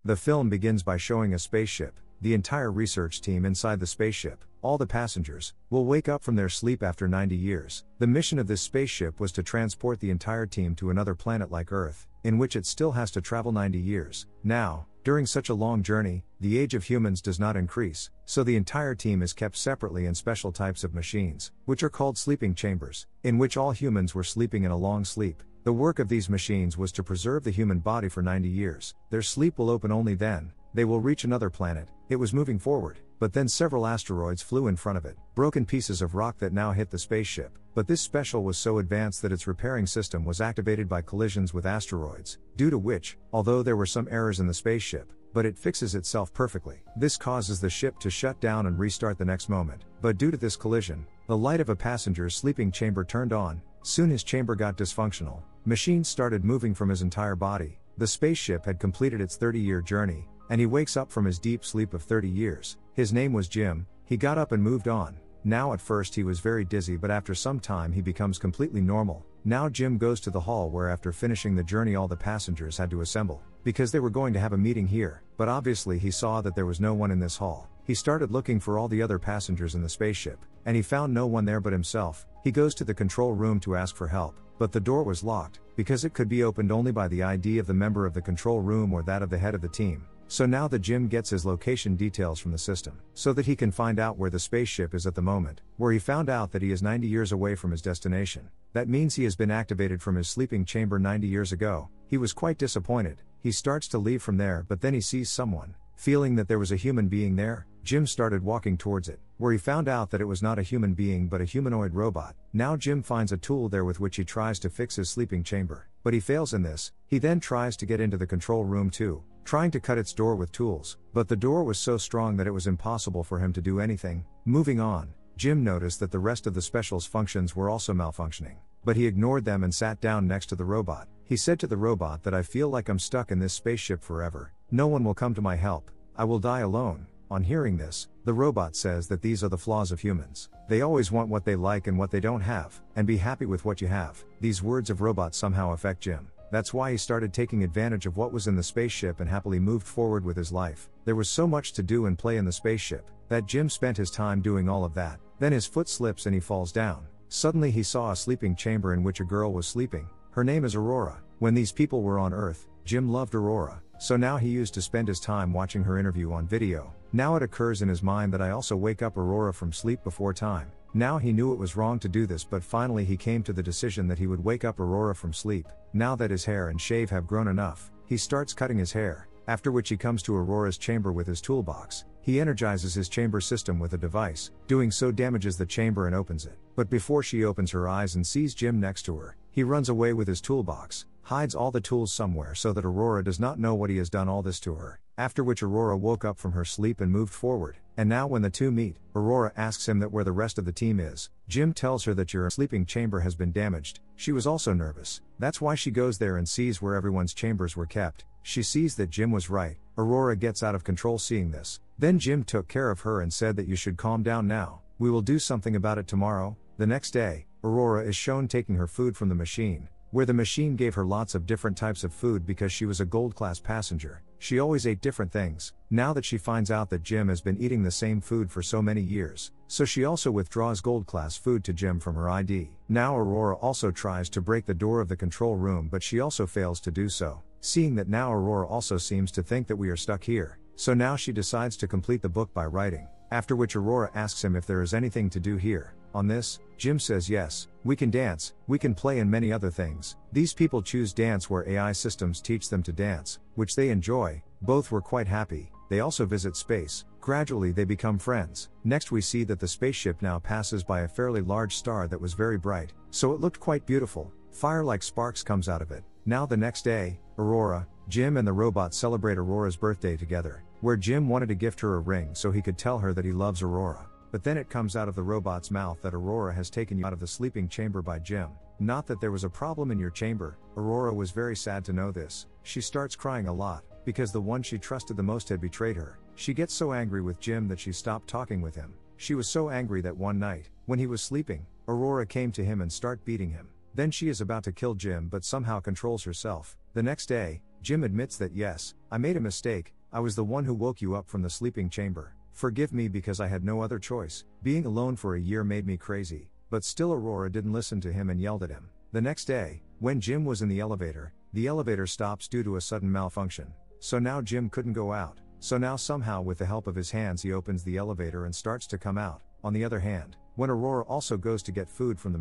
The film begins by showing a spaceship. The entire research team inside the spaceship, all the passengers, will wake up from their sleep after 90 years. The mission of this spaceship was to transport the entire team to another planet like Earth, in which it still has to travel 90 years. Now, during such a long journey, the age of humans does not increase, so the entire team is kept separately in special types of machines, which are called sleeping chambers, in which all humans were sleeping in a long sleep. The work of these machines was to preserve the human body for 90 years. Their sleep will open only then. They will reach another planet. It was moving forward, but then several asteroids flew in front of it, broken pieces of rock that now hit the spaceship. But this special was so advanced that its repairing system was activated by collisions with asteroids, due to which, although there were some errors in the spaceship, but it fixes itself perfectly. This causes the ship to shut down and restart the next moment. But due to this collision, the light of a passenger's sleeping chamber turned on. Soon his chamber got dysfunctional. Machines started moving from his entire body. The spaceship had completed its 30-year journey, and he wakes up from his deep sleep of 30 years. His name was Jim. He got up and moved on. Now at first he was very dizzy, but after some time he becomes completely normal. Now Jim goes to the hall where after finishing the journey all the passengers had to assemble, because they were going to have a meeting here, but obviously he saw that there was no one in this hall. He started looking for all the other passengers in the spaceship, and he found no one there but himself. He goes to the control room to ask for help, but the door was locked, because it could be opened only by the ID of the member of the control room or that of the head of the team. So now the Jim gets his location details from the system, so that he can find out where the spaceship is at the moment, where he found out that he is 90 years away from his destination. That means he has been activated from his sleeping chamber 90 years ago. He was quite disappointed. He starts to leave from there, but then he sees someone. Feeling that there was a human being there, Jim started walking towards it, where he found out that it was not a human being but a humanoid robot. Now Jim finds a tool there with which he tries to fix his sleeping chamber, but he fails in this. He then tries to get into the control room too, trying to cut its door with tools, but the door was so strong that it was impossible for him to do anything. Moving on, Jim noticed that the rest of the special's functions were also malfunctioning, but he ignored them and sat down next to the robot. He said to the robot that I feel like I'm stuck in this spaceship forever. No one will come to my help. I will die alone. On hearing this, the robot says that these are the flaws of humans. They always want what they like and what they don't have, and be happy with what you have. These words of robot somehow affect Jim. That's why he started taking advantage of what was in the spaceship and happily moved forward with his life. There was so much to do and play in the spaceship, that Jim spent his time doing all of that. Then his foot slips and he falls down. Suddenly he saw a sleeping chamber in which a girl was sleeping. Her name is Aurora. When these people were on Earth, Jim loved Aurora, so now he used to spend his time watching her interview on video. Now it occurs in his mind that I also wake up Aurora from sleep before time. Now he knew it was wrong to do this, but finally he came to the decision that he would wake up Aurora from sleep. Now that his hair and shave have grown enough, he starts cutting his hair, after which he comes to Aurora's chamber with his toolbox. He energizes his chamber system with a device, doing so damages the chamber and opens it. But before she opens her eyes and sees Jim next to her, he runs away with his toolbox, hides all the tools somewhere so that Aurora does not know what he has done all this to her. After which Aurora woke up from her sleep and moved forward, and now when the two meet, Aurora asks him that where the rest of the team is. Jim tells her that your sleeping chamber has been damaged. She was also nervous. That's why she goes there and sees where everyone's chambers were kept. She sees that Jim was right. Aurora gets out of control seeing this. Then Jim took care of her and said that you should calm down now. We will do something about it tomorrow. The next day, Aurora is shown taking her food from the machine, where the machine gave her lots of different types of food because she was a gold-class passenger. She always ate different things. Now that she finds out that Jim has been eating the same food for so many years, so she also withdraws gold-class food to Jim from her ID. Now Aurora also tries to break the door of the control room, but she also fails to do so. Seeing that now Aurora also seems to think that we are stuck here, so now she decides to complete the book by writing, after which Aurora asks him if there is anything to do here. On this, Jim says yes, we can dance, we can play and many other things. These people choose dance where AI systems teach them to dance, which they enjoy. Both were quite happy. They also visit space. Gradually they become friends. Next we see that the spaceship now passes by a fairly large star that was very bright, so it looked quite beautiful. Fire like sparks comes out of it. Now the next day, Aurora, Jim and the robot celebrate Aurora's birthday together, where Jim wanted to gift her a ring so he could tell her that he loves Aurora. But then it comes out of the robot's mouth that Aurora has taken you out of the sleeping chamber by Jim. Not that there was a problem in your chamber. Aurora was very sad to know this. She starts crying a lot, because the one she trusted the most had betrayed her. She gets so angry with Jim that she stopped talking with him. She was so angry that one night, when he was sleeping, Aurora came to him and started beating him. Then she is about to kill Jim but somehow controls herself. The next day, Jim admits that yes, I made a mistake, I was the one who woke you up from the sleeping chamber. Forgive me because I had no other choice. Being alone for a year made me crazy. But still Aurora didn't listen to him and yelled at him. The next day, when Jim was in the elevator stops due to a sudden malfunction. So now Jim couldn't go out. So now somehow with the help of his hands he opens the elevator and starts to come out. On the other hand, when Aurora also goes to get food from the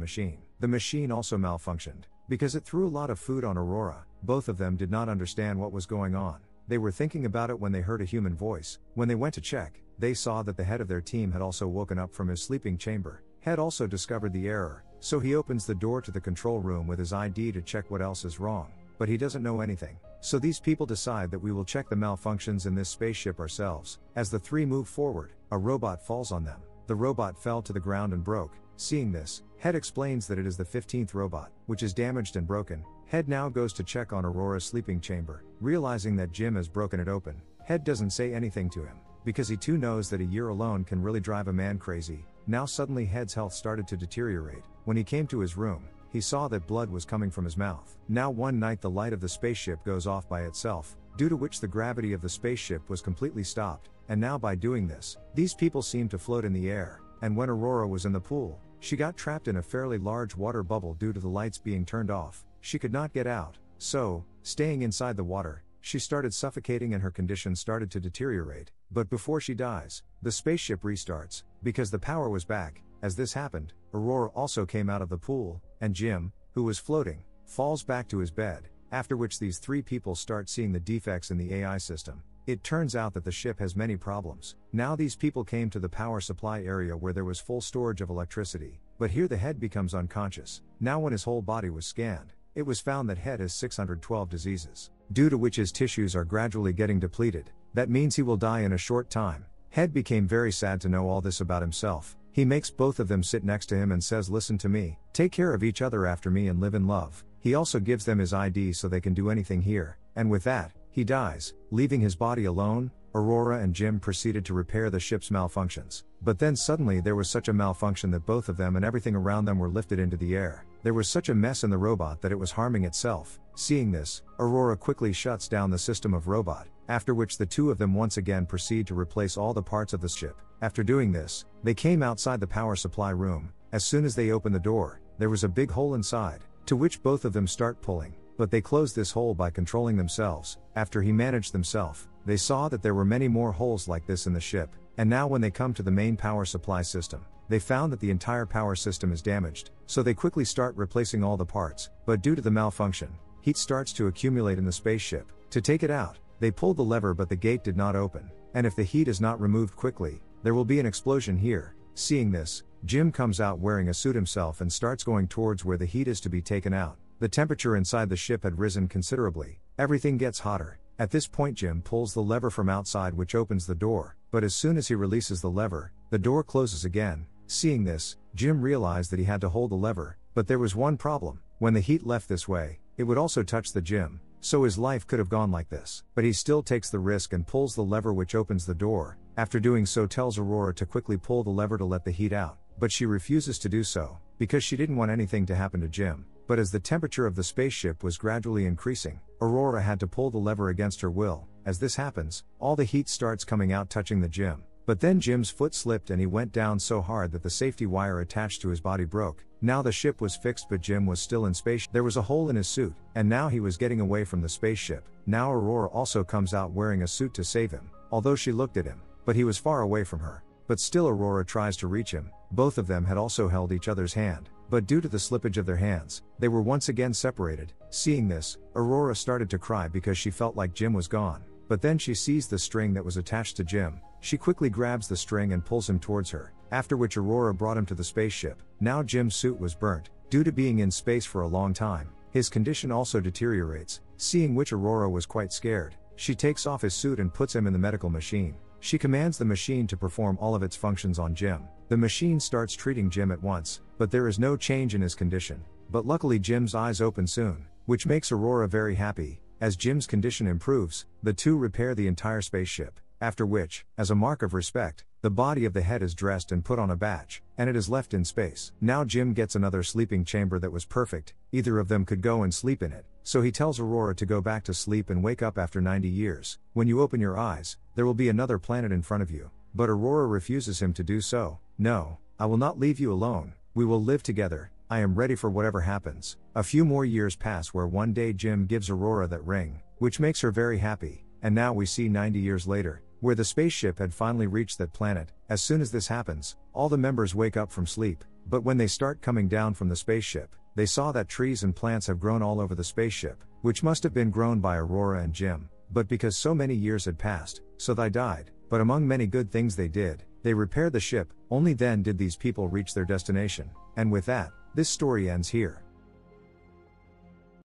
machine also malfunctioned. Because it threw a lot of food on Aurora, both of them did not understand what was going on. They were thinking about it when they heard a human voice. When they went to check, they saw that the head of their team had also woken up from his sleeping chamber. Had also discovered the error, so he opens the door to the control room with his ID to check what else is wrong. But he doesn't know anything. So these people decide that we will check the malfunctions in this spaceship ourselves. As the three move forward, a robot falls on them. The robot fell to the ground and broke. Seeing this, Head explains that it is the 15th robot, which is damaged and broken. Head now goes to check on Aurora's sleeping chamber, realizing that Jim has broken it open. Head doesn't say anything to him, because he too knows that a year alone can really drive a man crazy. Now suddenly Head's health started to deteriorate. When he came to his room, he saw that blood was coming from his mouth. Now one night the light of the spaceship goes off by itself, due to which the gravity of the spaceship was completely stopped, and now by doing this, these people seem to float in the air. And when Aurora was in the pool, she got trapped in a fairly large water bubble due to the lights being turned off. She could not get out, so, staying inside the water, she started suffocating and her condition started to deteriorate. But before she dies, the spaceship restarts, because the power was back. As this happened, Aurora also came out of the pool, and Jim, who was floating, falls back to his bed, after which these three people start seeing the defects in the AI system. It turns out that the ship has many problems. Now these people came to the power supply area where there was full storage of electricity, but here the Head becomes unconscious. Now when his whole body was scanned, it was found that Head has 612 diseases, due to which his tissues are gradually getting depleted. That means he will die in a short time. Head became very sad to know all this about himself. He makes both of them sit next to him and says, "Listen to me, take care of each other after me and live in love." He also gives them his ID so they can do anything here, and with that, he dies, leaving his body alone. Aurora and Jim proceeded to repair the ship's malfunctions. But then suddenly there was such a malfunction that both of them and everything around them were lifted into the air. There was such a mess in the robot that it was harming itself. Seeing this, Aurora quickly shuts down the system of robot, after which the two of them once again proceed to replace all the parts of the ship. After doing this, they came outside the power supply room. As soon as they opened the door, there was a big hole inside, to which both of them start pulling. But they closed this hole by controlling themselves. After he managed themselves, they saw that there were many more holes like this in the ship, and now when they come to the main power supply system, they found that the entire power system is damaged, so they quickly start replacing all the parts. But due to the malfunction, heat starts to accumulate in the spaceship. To take it out, they pulled the lever but the gate did not open, and if the heat is not removed quickly, there will be an explosion here. Seeing this, Jim comes out wearing a suit himself and starts going towards where the heat is to be taken out. The temperature inside the ship had risen considerably. Everything gets hotter. At this point Jim pulls the lever from outside which opens the door, but as soon as he releases the lever, the door closes again. Seeing this, Jim realized that he had to hold the lever, but there was one problem. When the heat left this way, it would also touch the Jim, so his life could have gone like this. But he still takes the risk and pulls the lever which opens the door. After doing so tells Aurora to quickly pull the lever to let the heat out, but she refuses to do so, because she didn't want anything to happen to Jim. But as the temperature of the spaceship was gradually increasing, Aurora had to pull the lever against her will. As this happens, all the heat starts coming out touching the Jim. But then Jim's foot slipped and he went down so hard that the safety wire attached to his body broke. Now the ship was fixed but Jim was still in space. There was a hole in his suit, and now he was getting away from the spaceship. Now Aurora also comes out wearing a suit to save him, although she looked at him, but he was far away from her. But still Aurora tries to reach him. Both of them had also held each other's hand, but due to the slippage of their hands, they were once again separated. Seeing this, Aurora started to cry because she felt like Jim was gone. But then she sees the string that was attached to Jim. She quickly grabs the string and pulls him towards her, after which Aurora brought him to the spaceship. Now Jim's suit was burnt, due to being in space for a long time. His condition also deteriorates, seeing which Aurora was quite scared. She takes off his suit and puts him in the medical machine. She commands the machine to perform all of its functions on Jim. The machine starts treating Jim at once, but there is no change in his condition. But luckily Jim's eyes open soon, which makes Aurora very happy. As Jim's condition improves, the two repair the entire spaceship, after which, as a mark of respect, the body of the Head is dressed and put on a badge, and it is left in space. Now Jim gets another sleeping chamber that was perfect. Either of them could go and sleep in it. So he tells Aurora to go back to sleep and wake up after 90 years. When you open your eyes, there will be another planet in front of you. But Aurora refuses him to do so. No, I will not leave you alone. We will live together. I am ready for whatever happens. A few more years pass where one day Jim gives Aurora that ring, which makes her very happy. And now we see 90 years later, where the spaceship had finally reached that planet. As soon as this happens, all the members wake up from sleep. But when they start coming down from the spaceship, they saw that trees and plants have grown all over the spaceship, which must have been grown by Aurora and Jim. But because so many years had passed, so they died. But among many good things they did, they repaired the ship. Only then did these people reach their destination. And with that, this story ends here.